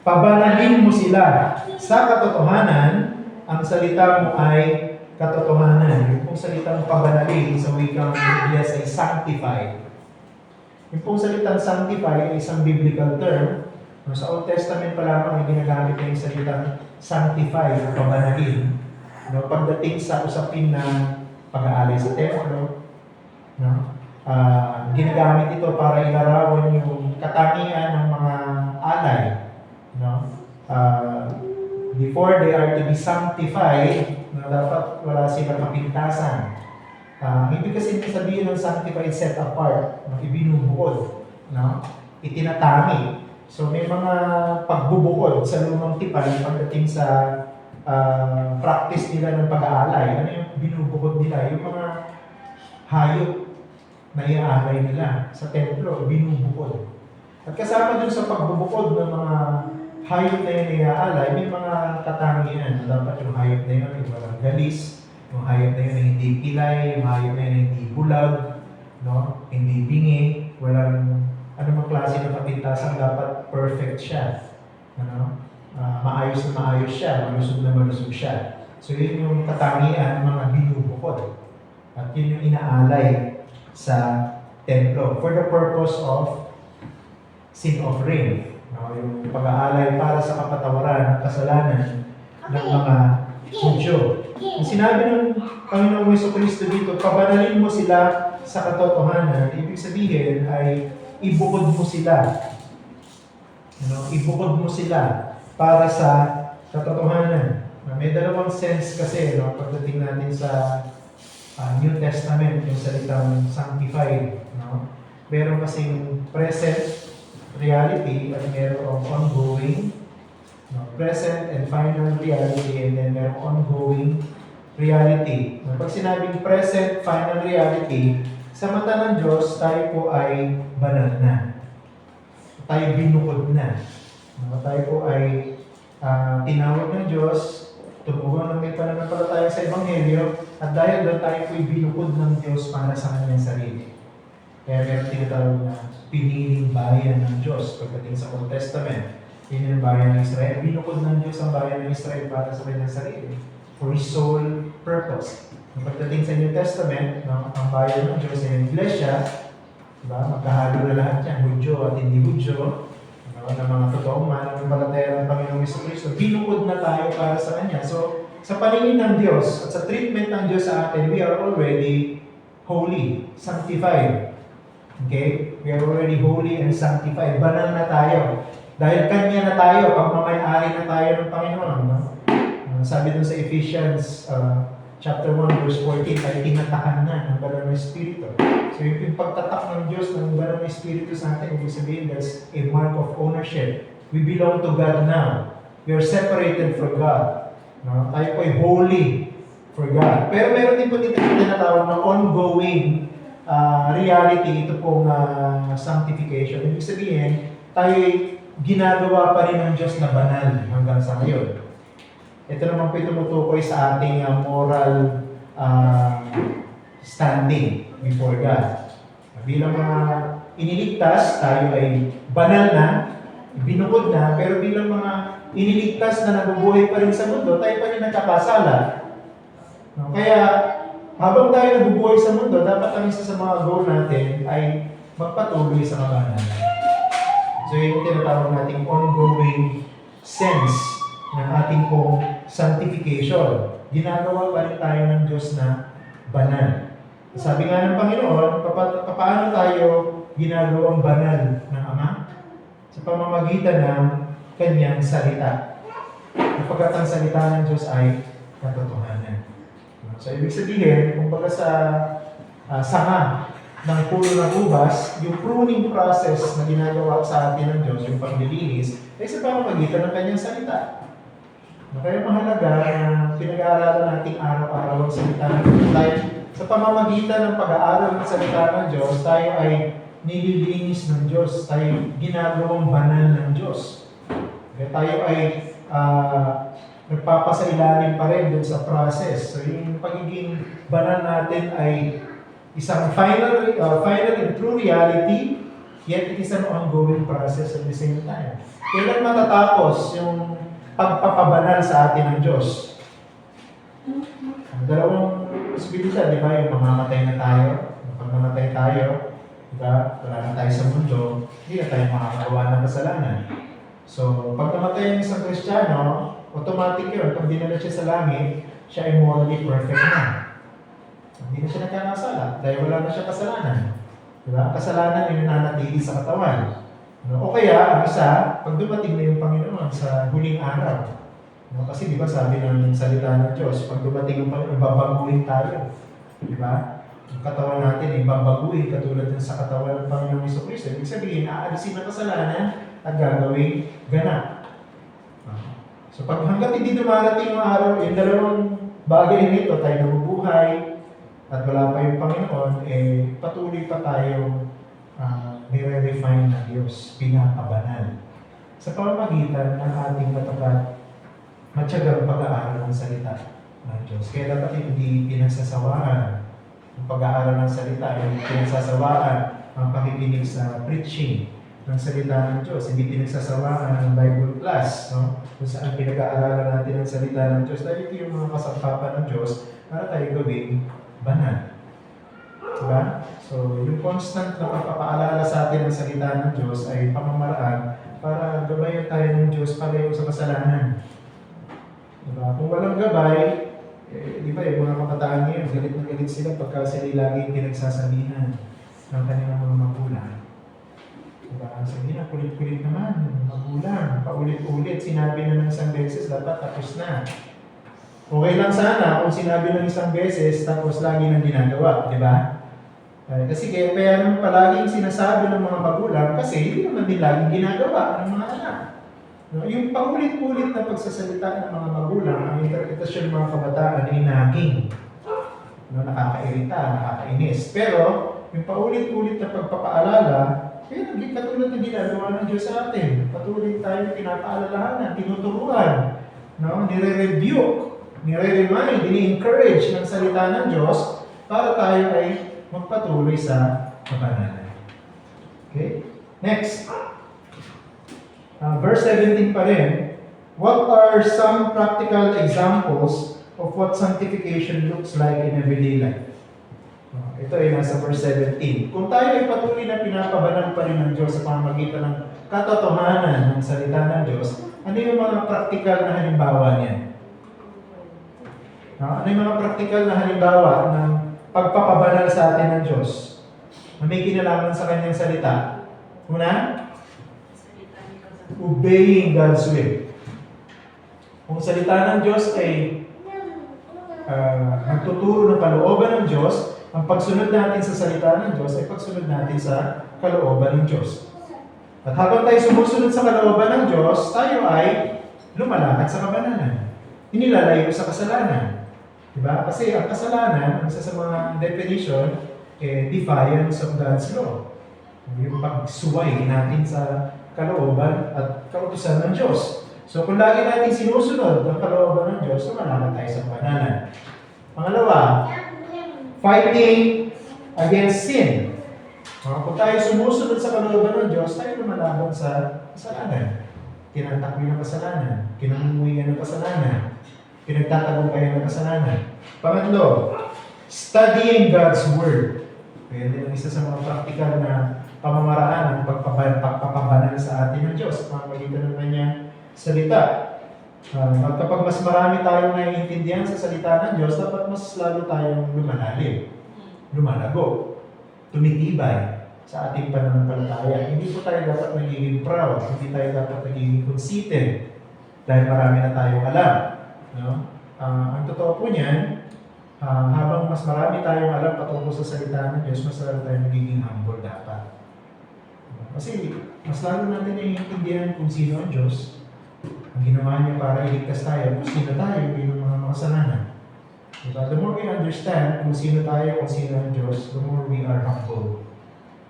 Pabanalin mo sila sa katotohanan. Ang salita mo ay katotohanan. Yung pong salitang pabanalin sa wikang Ingles ay sanctify. Yung pong salitang sanctify ay isang biblical term. Sa Old Testament pa lamang ay ginagamit na yung salitang sanctify o pabanalin. Pagdating sa usapin na pag-aalay sa templo, ginagamit ito para ilarawan yung katangian ng mga alay. Before they are to be sanctified, dapat wala silang kapintasan. Ibig kasi sabihin ng sanctified, set apart, ibinubuod, itinatami. So may mga pagbubukod sa lumang tipan pagdating sa practice nila ng pag-aalay. Ano yung binubukod nila? Yung mga hayop na iaalay nila sa templo, binubukod. At kasama dun sa pagbubukod ng mga hayop na yun iaalay, may mga katangian. Dapat yung hayop na yun ay walang galis, yung hayop na yun ay hindi pilay, yung hayop na yun ay hindi bulag, hindi bingi, walang anumang klase ng kapintasan, dapat perfect siya. Maayos na maayos siya, malusog na malusog siya. So yun yung katangian ng mga binubukod. At yun yung inaalay sa templo for the purpose of sin offering. Yung pag-aalay para sa kapatawaran ng kasalanan ng mga Hudyo. Ang sinabi ng Panginoong Hesukristo dito, pabanalin mo sila sa katotohanan. Ibig sabihin ay ibukod mo sila. Ibukod mo sila para sa katotohanan. May dalawang sense kasi pagdating natin sa New Testament, yung salitang sanctified. Meron kasing present reality at merong ongoing, present and final reality, and then merong ongoing reality. Pag sinabing present, final reality, sa mata ng Diyos, tayo po ay banal na. Tayo binukod na. Tayo po ay tinawag ng Diyos, tumugon ng may pananampalataya sa Ebanghelyo, at dahil doon tayo po'y binukod ng Diyos para sa kanyang sarili. Kaya meron tinatawag na piniling bayan ng Diyos pagdating sa Old Testament. Yun yung bayan ng Israel. Binukod ng Diyos ang bayan ng Israel para sa kanyang sarili. For His sole purpose. Pagdating sa New Testament, ang bayan ng Diyos ay Iglesia, magkahalo na lahat yan, Hudyo at hindi Hudyo, ng mga totoong mananampalataya ng Panginoong Hesukristo. Binukod na tayo para sa Kanya. So, sa paningin ng Diyos at sa treatment ng Diyos sa atin, we are already holy, sanctified. Okay? We are already holy and sanctified. Banal na tayo. Dahil Kanya na tayo, pagmamayari na tayo ng Panginoon. Sabi dun sa Ephesians chapter 1 verse 14, ay tinatakan na ng Banal na Espiritu. So yung pagtatak ng Diyos ng Banal na Espiritu sa atin, ibig sabihin, that's a mark of ownership. We belong to God now. We are separated from God. Tayo po ay holy for God. Pero meron din po dito yung tinatawag na ongoing reality, ito pong sanctification. Ibig sabihin, tayo ay ginagawa pa rin ng Diyos na banal hanggang sa ngayon. Ito naman po tumutukoy sa ating moral standing before God. Bilang mga iniligtas, tayo ay banal na, binukod na, pero bilang mga iniligtas na nabubuhay pa rin sa mundo, tayo pa rin nagkakasala. Kaya, habang tayo nabubuhay sa mundo, dapat ang isa sa mga goal natin ay magpatuloy sa kabanalan. So yung tinatawag nating ongoing sense ng ating pong sanctification. Ginagawa pa rin tayo ng Diyos na banal. Sabi nga ng Panginoon, paano tayo ginagawang banal ng Ama? Sa pamamagitan ng Kanyang salita. Kapag ang salita ng Diyos ay katotohanan. So ibig sabihin, kumbaga sa sanga ng puno ng ubas, yung pruning process na ginagawa sa atin ng Diyos, yung paglilinis, ay sa pamamagitan ng Kanyang salita. Kaya mahalaga na pinag-aaralan natin araw-araw ang salita ng Diyos. Tayo, sa pamamagitan ng pag-aaral ng salita ng Diyos, tayo ay nililinis ng Diyos, tayo ginagawang banal ng Diyos. Kaya tayo ay nagpapasailalim pa rin dun sa process. So yung pagiging banal natin ay isang final and true reality, yet it is an ongoing process at the same time. Kailan matatapos yung pagpapabanal sa atin ng Diyos? Ang dalawang posibilidad, di ba? Yung mamamatay na tayo. Pag namatay tayo, di ba? Wala na tayo sa mundo, hindi na tayo makakagawa ng kasalanan. So, pag namatay ang isang Kristiyano, automatic yun. Pag dinala siya sa langit, siya ay morally perfect na. Hindi na siya nagkakasala dahil wala na siya kasalanan. Diba? Kasalanan ay nananatili sa katawan. O kaya, ang isa, pag dumating na yung Panginoon sa huling araw. Kasi di ba sabi ng salita ng Diyos, pag dumating yung Panginoon, babaguhin tayo. Diba? Yung katawan natin ay babaguhin katulad ng sa katawan ng Panginoong Jesucristo. Ibig sabihin, aalisin ang kasalanan at gagawin ganap. So pag hanggat hindi dumarating yung araw, yung dalawang bagay nito, tayo nabubuhay at wala pa yung Panginoon, patuloy pa tayong nire-refine ng Diyos, pinapabanal. Sa pamamagitan ng ating matapat, matyagang pag-aaral ng salita ng Diyos. Kaya dapat hindi pinagsasawaan ang pag-aaral ng salita, hindi pinagsasawaan ang pakikinig sa preaching ng salita ng Diyos. Hindi pinagsasawaan ang Bible class, no? Kung saan pinag-aaralan natin ang salita ng Diyos. Dahil ito yung mga kasampapan ng Diyos para tayo gawing banal. Diba? So, yung constant na pagpapaalala sa atin ng salita ng Diyos ay pamamaraan para gabayan tayo ng Diyos pareho sa kasalanan. Diba? Kung walang gabay, di ba yung mga kabataan ngayon, galit na galit sila pagka sila laging pinagsasabihan ng kanilang mga magulang. Diba? Sabi na, kulit-kulit naman, magulang, paulit-ulit, sinabi na ng isang beses, dapat tapos na. Okay lang sana kung sinabi ng isang beses, tapos lagi nang ginagawa, di ba? Kasi kaya naman palaging sinasabi ng mga magulang, kasi hindi naman din laging ginagawa ng mga anak. No, yung paulit-ulit na pagsasalita ng mga magulang, ang interpretasyon ng mga kabataan ay naging nakakairita, nakakainis. Pero, yung paulit-ulit na pagpapaalala, naging katulad na ginagawa ng Diyos sa atin. Patuloy tayo pinapaalalahanan, tinuturuan, nire-rebuke, nire-remind, ini-encourage ng salita ng Diyos para tayo ay magpatuloy sa kabanalan. Okay? Next. Verse 17 pa rin. What are some practical examples of what sanctification looks like in everyday life? Ito ay nasa verse 17. Kung tayo ay patuloy na pinapabanal pa rin ng Diyos sa pamamagitan ng katotohanan ng salita ng Diyos, ano yung mga practical na halimbawa niyan? Ano yung mga practical na halimbawa ng pagpapabanal sa atin ng Diyos na may kinalaman sa kanyang salita? Una, obeying God's will. Kung salita ng Diyos ay nagtuturo ng kalooban ng Diyos, ang pagsunod natin sa salita ng Diyos ay pagsunod natin sa kalooban ng Diyos. At habang tayo sumusunod sa kalooban ng Diyos, tayo ay lumalakad sa kabanalan. Inilalayo sa kasalanan. Diba? Kasi ang kasalanan, ang isa sa mga definition, defiance of God's law. Yung pagsuway natin sa kalooban at kautusan ng Diyos. So kung lagi natin sinusunod ang kalooban ng Diyos, lumalakad tayo sa kabanalan. Pangalawa, fighting against sin. Kung tayo sumusunod sa kalooban ng Diyos, tayo lumalaban sa kasalanan. Tinatakwil ng kasalanan, kinamumuhian ng kasalanan, pinagtatagumpayan ng kasalanan. Pangatlo, studying God's Word. Kaya din ang isa sa mga practical na pamamaraan ng pagpapabanal sa atin ng Diyos sa pamamagitan ng kanyang salita. At kapag mas marami tayong naiintindihan sa salita ng Diyos, dapat mas lalo tayong lumalalim, lumalago, tumitibay sa ating pananampalataya. Hindi po tayo dapat nagiging proud, hindi tayo dapat nagiging conceited dahil marami na tayong alam. No? Ang totoo po niyan, habang mas marami tayong alam patungkol sa salita ng Diyos, mas lalo tayong nagiging humble dapat. Kasi mas lalo natin naiintindihan kung sino ang Diyos, ang ginawa niya para iligtas tayo, kung sino tayo bilang mga makasalanan. Diba? The more we understand kung sino tayo, kung sino ang Diyos, the more we are humble.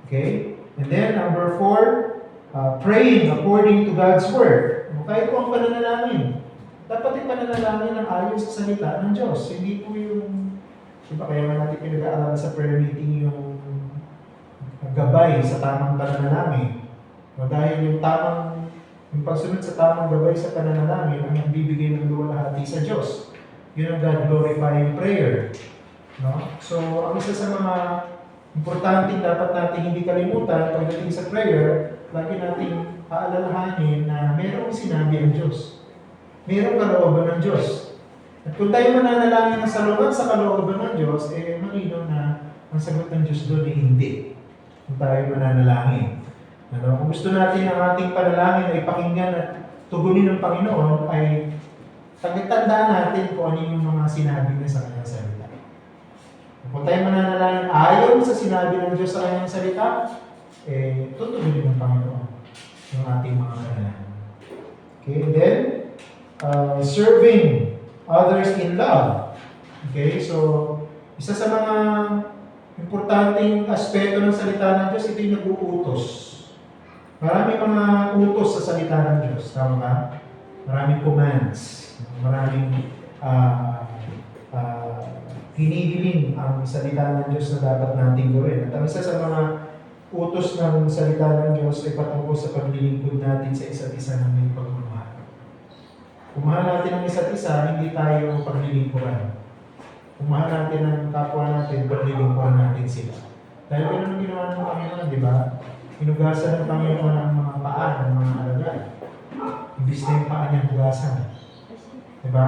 Okay? And then, number 4, praying according to God's Word. Kahit po ang pananalangin, dapat yung pananalangin ng ayon sa salita ng Diyos. Hindi po yung, diba, kaya nga natin pinag-aaralan sa prayer meeting yung gabay sa tamang pananalangin. Dahil yung pagsunod sa tamang gabay sa pananalangin ang nagbibigay ng luwalhati sa Diyos. Yun ang God-glorifying prayer. No? So, ang isa sa mga importanteng dapat natin hindi kalimutan pagdating sa prayer, lagi nating aalalahanin na mayroong sinabi ang Diyos. Mayroong kalooban ng Diyos. At kung tayo mananalangin ng salungat sa kalooban ng Diyos, malinaw na ang sagot ng Diyos doon ay hindi. Kung tayo mananalangin. Ano? Kung gusto natin ang ating panalangin ay pakinggan at tugunin ng Panginoon, ay tandaan natin kung ano yung mga sinabi niya sa kanyang salita. Kung tayo mananalangin ayon sa sinabi ng Diyos sa kanyang salita, tutugunin ng Panginoon yung ating mga panalangin. Okay, and then, serving others in love. Okay, so, isa sa mga importanteng aspeto ng salita ng Diyos, ito yung nag-uutos. Maraming mga utos sa salita ng Diyos, tama ba? Maraming commands, maraming hinihiling ang salita ng Diyos na dapat nating gawin. At ang isa sa mga utos ng salita ng Diyos ay patungkol sa paglilingkod natin sa isa't isa ng may pagmamahal. Kung mahal natin ang isa't isa, hindi tayo paglilingkuran. Kung mahal natin ang kapwa natin, paglilingkuran natin sila. Dahil yun ang ginawa ng Panginoon, di ba? Hinugasan ng Panginoon ang mga paa ng mga alagad. Ibig na yung paa niya hugasan. Di ba?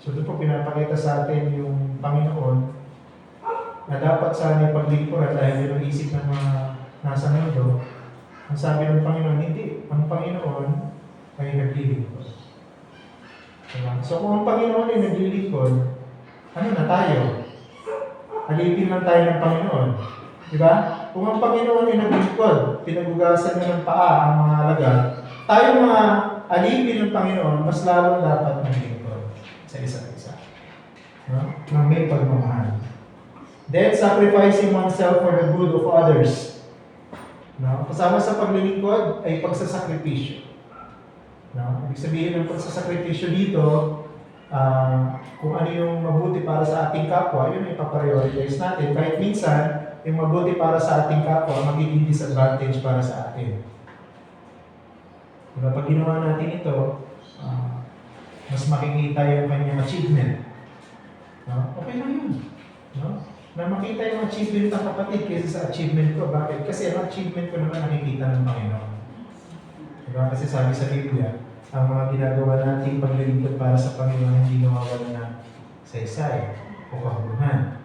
So doon po pinapakita sa atin yung Panginoon na dapat sa ating paglingkuran dahil yun ang isip ng mga nasa mundo. Ang sabi ng Panginoon, hindi. Ang Panginoon ay naglilingkod. Diba? So kung ang Panginoon ay naglilingkod, ano na tayo? Alipin lang tayo ng Panginoon. Diba? Kung ang Panginoon ay naglingkod, pinagugasan niya ng paa ang mga alagad, tayo mga alipin ng Panginoon, mas lalong dapat naglingkod sa isa't isa. No? Nang may pagmamahal. Then, sacrificing oneself for the good of others. No? Kasama sa paglilingkod ay pagsasakripisyo. No? Ibig sabihin ng pagsasakripisyo dito, kung ano yung mabuti para sa ating kapwa, yun ay ipaprioritize natin. Kahit minsan, yung mabuti para sa ating kapwa, magiging disadvantage para sa atin. Diba, pag ginawa natin ito, mas makikita yung kanyang achievement. No? Okay lang yun. No? Na makita yung achievement ng kapatid kaysa sa achievement ko. Bakit? Kasi ang achievement ko naman nakikita ng Panginoon. Diba? Kasi sabi sa Biblia, ang mga ginagawa nating paglilingkod para sa Panginoon hindi nawawala na saysay o kahuluhan.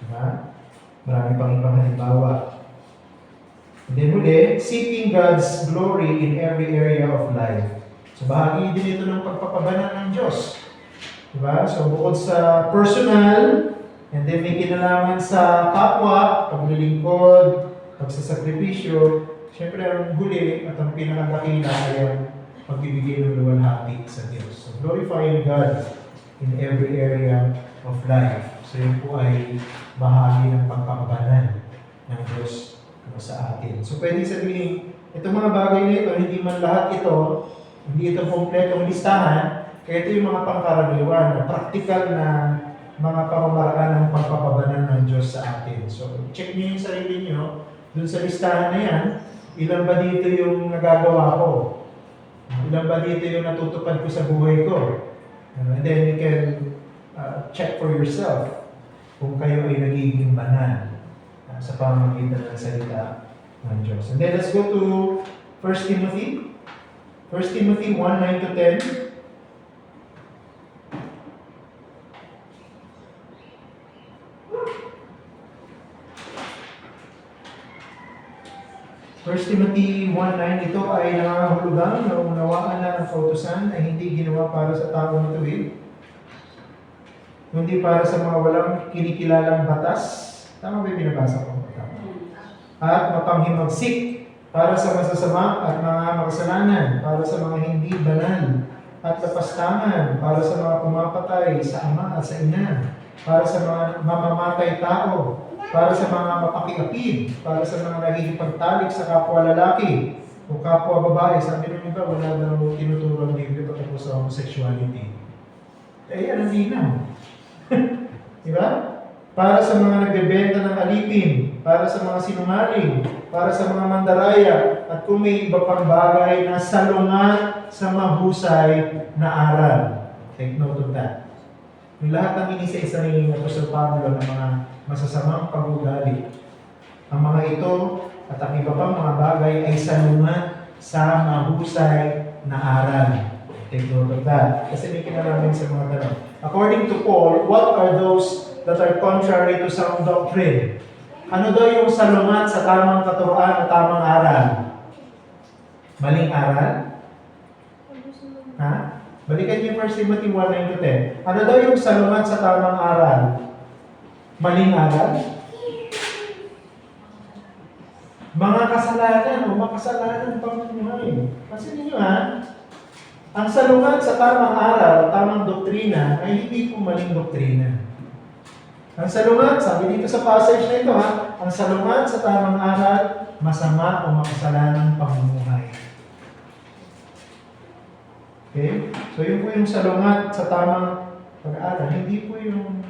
Diba? Marami pang ibang halimbawa. And then muli, seeking God's glory in every area of life. So bahagi din ito ng pagpapabanal ng Diyos. Diba? So bukod sa personal, and then may kinalaman sa kapwa, paglilingkod, pagsasakripisyo, syempre ang huli at ang pinakadakila ay ang pagbibigay ng luwalhati sa Diyos. So glorifying God in every area of life. So yun po ay bahagi ng pagpapabanal ng Diyos sa atin. So pwede sabihin, itong mga bagay na ito, hindi man lahat ito, hindi ito kompletong listahan, kaya ito yung mga pangkaraniwan, practical na mga pamamaraan ng pagpapabanal ng Diyos sa atin. So check niyo yung sarili niyo, dun sa listahan na yan, ilan ba dito yung nagagawa ko? Ilan ba dito yung natutupad ko sa buhay ko? And then you can check for yourself kung kayo ay nagiging banal sa pamamagitan ng salita ng Diyos. And then let's go to 1 Timothy. 1 Timothy 1:9-10. First Timothy 1:9, ito ay nangangahulugan na unawaan na ang kautusan ay hindi ginawa para sa tao matuwid, kundi para sa mga walang kinikilalang batas. Tama ba yung binabasa ko? At mapanghimagsik para sa masasama at mga makasalanan, para sa mga hindi banal at lapastangan, para sa mga pumapatay sa ama at sa ina, para sa mga mamamatay tao, para sa mga mapakiapid, para sa mga nagigipagtalik sa kapwa lalaki o kapwa babae. Sabi ng iba, wala daw tinuturo ng Biblia patungkol sa homosexuality. Eh, anong linaw? Diba? Para sa mga nagbebenta ng alipin, para sa mga sinungaling, para sa mga mandaraya, at kung may iba pang bagay na salungat sa mahusay na aral. Take note of that. Yung lahat ng inisa-isa ni Apostol Pablo ng mga masasamang pag-ugali. Ang mga ito at ang iba pang mga bagay ay salungat sa mahusay na aral. Take note of that. Kasi may kinalaman sa mga tanong. According to Paul, what are those that are contrary to sound doctrine? Ano daw yung salungat sa tamang katuruan at tamang aral? Maling aral? Ha? Balikan niyo 1 Timothy 1:9-10. Ano daw yung salungat sa tamang aral? Maling aral? Mga kasalanan o makasalanan pamumuhay. Kasi ninyo ang salungat sa tamang aral, tamang doktrina, ay hindi po maling doktrina. Ang salungat, sabi dito sa passage na ito ang salungat sa tamang aral, masama o makasalanan pamumuhay. Okay? So yun po yung salungat sa tamang pag-aaral. Hindi po yung,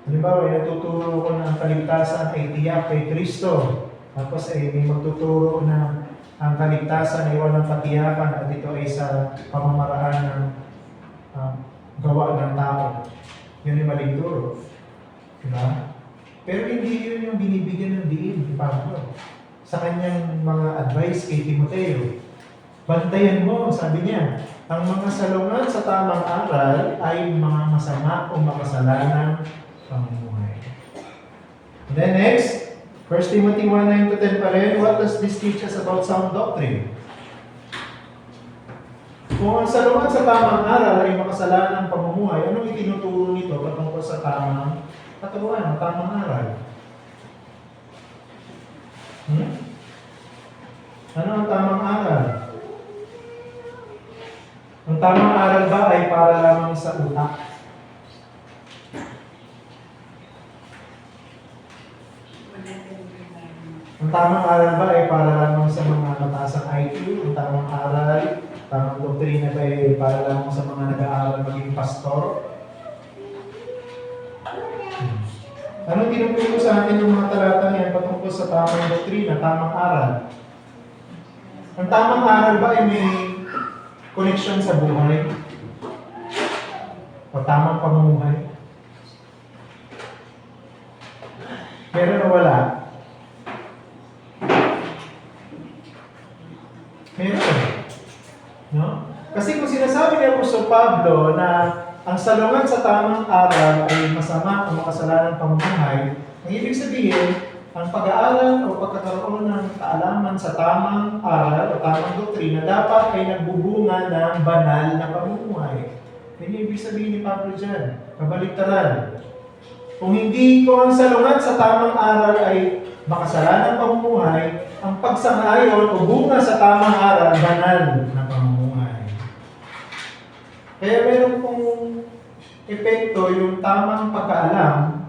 halimbawa, natuturo ko na ang kaligtasan ay tiyak kay Kristo. Tapos ay may magtuturo na ang kaligtasan ay walang katiyakan at ito ay sa pamamaraan ng gawa ng tao. Yun yung maling turo. Diba? Pero hindi yun yung binibigyan ng diin ni Pablo sa kanyang mga advice kay Timoteo. Bantayan mo, sabi niya, ang mga salungat sa tamang aral ay mga masama o makasalanang pamumuhay. Then next, 1 Timothy 1:9-10 pa rin, what does this teach us about sound doctrine? Kung ang salungat sa tamang aral ay makasalanang pamumuhay, anong itinuturo nito patungkol sa tamang katuruan, tamang aral? Ano ang tamang aral? Ang tamang aral ba ay para lamang sa utak? Ang tamang aral ba ay para lamang sa mga matasang IQ? Ang tamang aral, tamang doktrina ba ay para lamang sa mga nag-aaral maging pastor? Anong tinuturo sa atin yung mga talatang yan patungkol sa tamang doktrina, tamang aral? Ang tamang aral ba ay may connection sa buhay? O tamang pamumuhay? Meron o wala? Meron. No? Kasi kung sinasabi ni Apostol Pablo na ang salungat sa tamang aral ay masama o makasalanang pamumuhay, ang ibig sabihin, ang pag-aaral o pagkakaroon ng kaalaman sa tamang aral o tamang doktrina dapat ay nagbubunga ng banal na pamumuhay. Yan yung ibig sabihin ni Pablo dyan. Kabaligtaran. Kung ang salungat sa tamang aral ay makasalanang pamumuhay, ang pagsang-ayon o bunga sa tamang aral, banal na pamumuhay. Kaya meron pong epekto yung tamang pagkaalam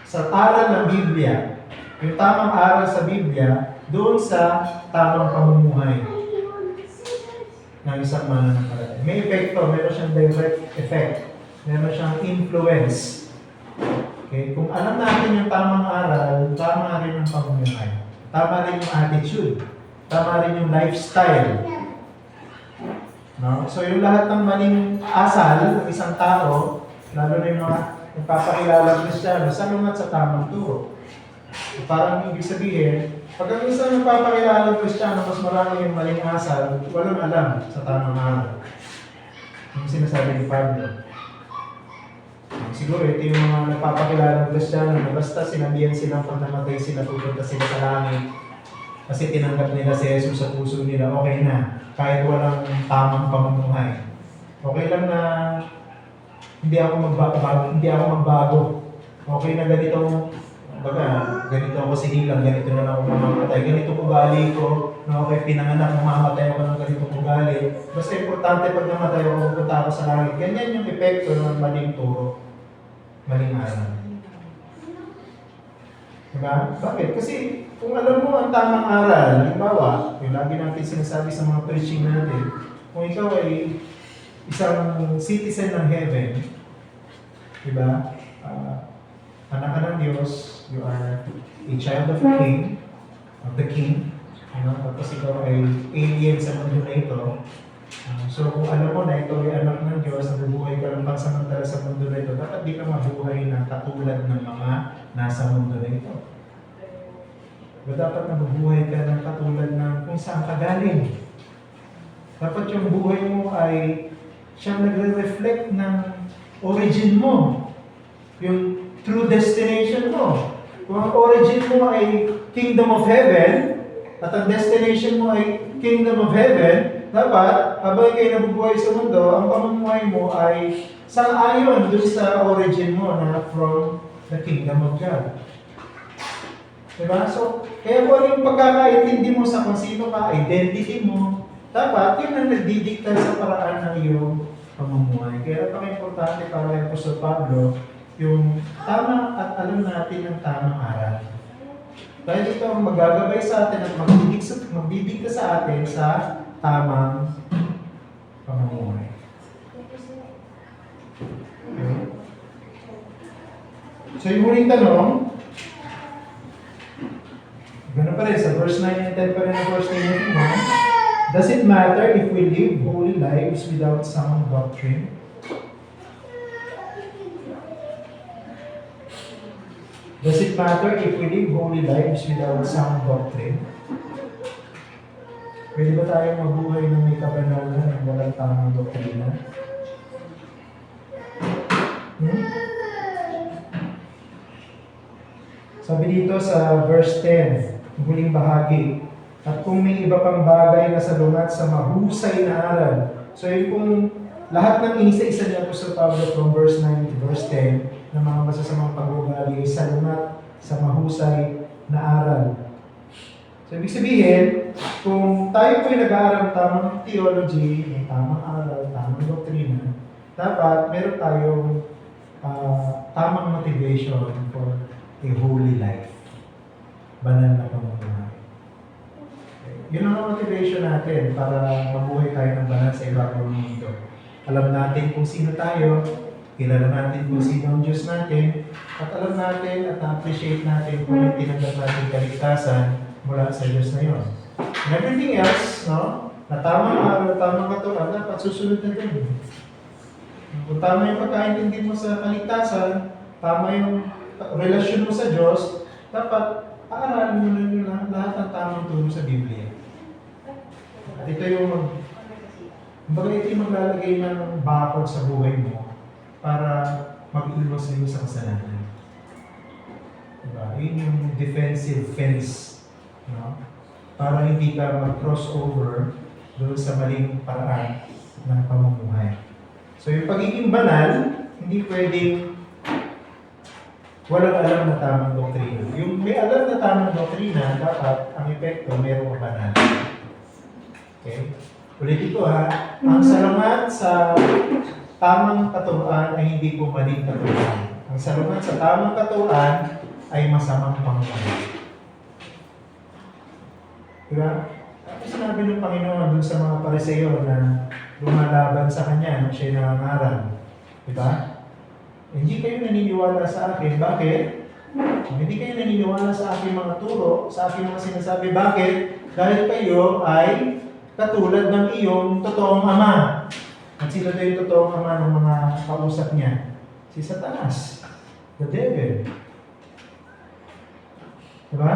sa aral ng Biblia. Yung tamang aral sa Biblia, doon sa tamang pamumuhay ng isang mananampalataya. May epekto, meron siyang direct effect. Meron siyang influence. Okay? Kung alam natin yung tamang aral, tama rin ang pamumuhay. Tama rin yung attitude. Tama rin yung lifestyle. No? So yung lahat ng maling asal ng isang tao, lalo na yung mga nagpapakilala Kristiyano, salungat sa tamang turo. Parang ibig sabihin, Pag ang isang nagpapakilala ng Kristiyano, mas marami yung maling asal, walang alam sa tamang araw. Yung sinasabi ni Pablo. Siguro ito yung mga nagpapakilala ng Kristiyano na basta sinabihan silang pag namatay sila, pupunta sila sa langit. Kasi tinanggap nila si Jesus sa puso nila, okay na. Kahit walang tamang pamumuhay. Okay lang na hindi ako magbago. Okay na ganito, ganito ako sigilang, ganito na lang ako mamamatay. Ganito ugali ko, na okay, pinanganak, mamamatay ako ng ganito ugali. Basta importante pag namatay ako, pupunta ako sa langit. Ganyan yung epekto ng maling turo. Maling aral. Diba? Bakit? Kasi kung alam mo ang tamang aral, halimbawa, yung lagi natin sinasabi sa mga preaching natin, kung ikaw ay isang citizen ng heaven, diba? Anak ka ng Diyos, you are a child of the King, ano? Tapos ikaw ay alien sa mundo na ito. So kung alam mo na ito ay anak ng Diyos, nabubuhay ka lang pansamantala sa mundo na ito, dapat di ka mabuhay na katulad ng mga nasa mundo na ito. Dapat nabubuhay ka ng katulad ng kung saan ka galing. Dapat yung buhay mo ay siyang nagre-reflect ng origin mo. Yung true destination mo. Kung ang origin mo ay Kingdom of Heaven, at ang destination mo ay Kingdom of Heaven, dapat, habang kayo nabubuhay sa mundo, ang pamumuhay mo ay sang-ayon dun sa origin mo na from the Kingdom of God. Diba? So, kaya kung ano yung pagkakaintindi mo sa kung sino ka, identity mo, dapat yun ang nagdidikta sa paraan ng iyong pamumuhay. Kaya napaka-importante para yung Apostol Pablo, yung tama at alam natin ang tamang aral. Dahil ito ang magagabay sa atin at magbibigta sa atin sa tamang pamumuhay. Okay. So yung huling tanong, gano'n pa rin, sa verse 9 and 10 pa rin ang verse 9 and 1. Does it matter if we live holy lives without sound doctrine? Does it matter if we live holy lives without sound doctrine? Pwede ba tayo mabuhay ng may kabanalan ng walang tamang doktrina? Sabi dito sa verse 10, huling bahagi, at kung may iba pang bagay na salungat sa mahusay na aral. So yun kung lahat ng inisa-isa niya po sa Pablo from verse 9 to verse 10 na mga masasamang pag-uugali ay salungat sa mahusay na aral. So ibig sabihin, kung tayo po ay nag-aaral ng tamang theology, ng tamang aral, tamang doktrina, dapat meron tayong tamang motivation for a holy life. Banal na pamumuhay. Yun ang motivation natin para mabuhay tayo ng banal sa ibabaw ng mundo. Alam natin kung sino tayo, kilala natin kung sino ang Diyos natin, at alam natin at na-appreciate natin kung yung tinanggap natin kaligtasan mula sa Diyos na yun. And everything else, no, na tamang aral, tamang katuran, dapat susunod na din. Kung tama yung pagkaintindi mo sa kaligtasan, tama yung relasyon mo sa Diyos, dapat paaralin mo na lahat ng tamang turo sa Biblia. At ito yung maglalagay ng bakod sa buhay mo para mag-iwas sa kasalanan. Diba? Yun yung defensive fence. No? Para hindi ka mag-cross over doon sa maling paraan ng pamumuhay. So yung pagiging banal, hindi pwedeng walang alam na tamang doktrina. Yung may alam na tamang doktrina, dapat ang epekto mayroong banal. Okay? Ulit ito ha, ang salamat sa tamang katuruan ay hindi po maling katuruan. Ang salamat sa tamang katuruan ay masamang pamumuhay. Diba? Ano sinabi ng Panginoon dun sa mga Pariseo na lumalaban sa Kanya nung siya'y nangangaral? Diba? Hindi kayo naniniwala sa akin. Bakit? Hindi kayo naniniwala sa aking mga turo, sa aking mga sinasabi. Bakit? Dahil kayo ay katulad ng iyong totoong ama. At sino daw yung totoong ama ng mga kausap niya? Si Satanas. The devil. Diba?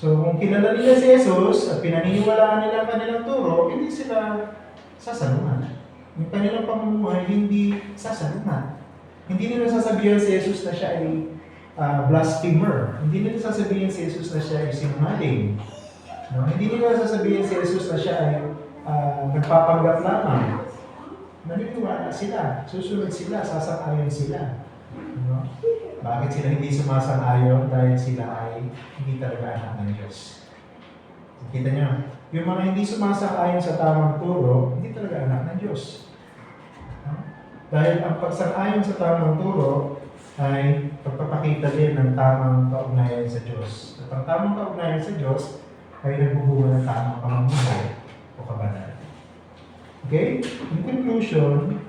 So kung kilala nila si Jesus at pinaniniwalaan nila ang kanilang turo, hindi sila sasalungat. Yung kanilang pamumuhay hindi sasalungat. Hindi nila sasabihin si Jesus na siya ay blasphemer. Hindi nila sasabihin si Jesus na siya ay sinungaling. No? Hindi nila sasabihin si Jesus na siya ay nagpapanggap lamang. Naniniwala sila, susunod sila, sasang-ayon sila. No? Bakit sila hindi sumasang-ayon? Dahil sila ay hindi talaga anak ng Diyos. Kita niyo, yung mga hindi sumasang-ayon sa tamang turo, hindi talaga anak ng Diyos. No? Dahil ang pagsang-ayon sa tamang turo ay pagpapakita din ng tamang kaugnayan sa Diyos. At ang tamang kaugnayan sa Diyos ay nagbubunga ng tamang pamumuhay o kabanalan. Okay? In conclusion,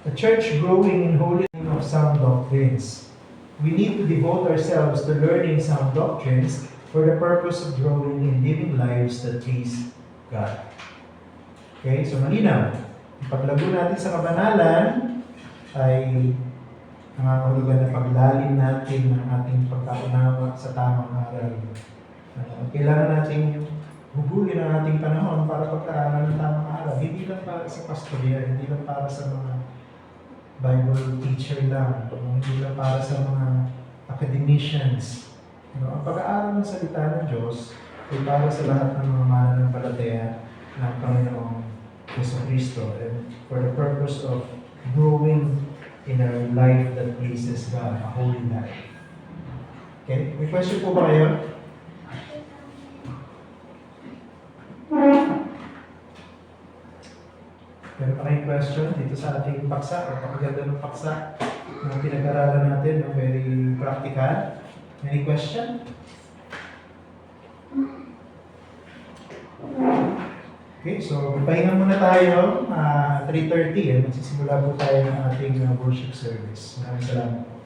a church growing in holiness of sound doctrines. We need to devote ourselves to learning sound doctrines for the purpose of growing in living lives that please God. Okay, so malinaw. Ang paglago natin sa kabanalan ay nangangahulugan na paglalim natin ng ating pagkaunawa sa tamang aral. Kailangan natin hugulin ang ating panahon para pagkaaralan ng tamang aral. Hindi lang para sa pastorya, hindi lang para sa mga Bible teacher lang, hindi lang para sa mga academicians. Ang pag-aaral ng salita ng Diyos ay para sa lahat ng mga mananampalataya ng Panginoong Jesucristo and for the purpose of growing in a life that pleases God, a holy life. Okay? May question po ba kayo? Meron pa kayong question dito sa ating paksa? Napakaganda ng paksa na pinag-aralan natin, no? Very practical. Any question? Okay, so pahinga muna tayo. 3:30, magsisimula po tayo ng ating worship service. Maraming salamat po.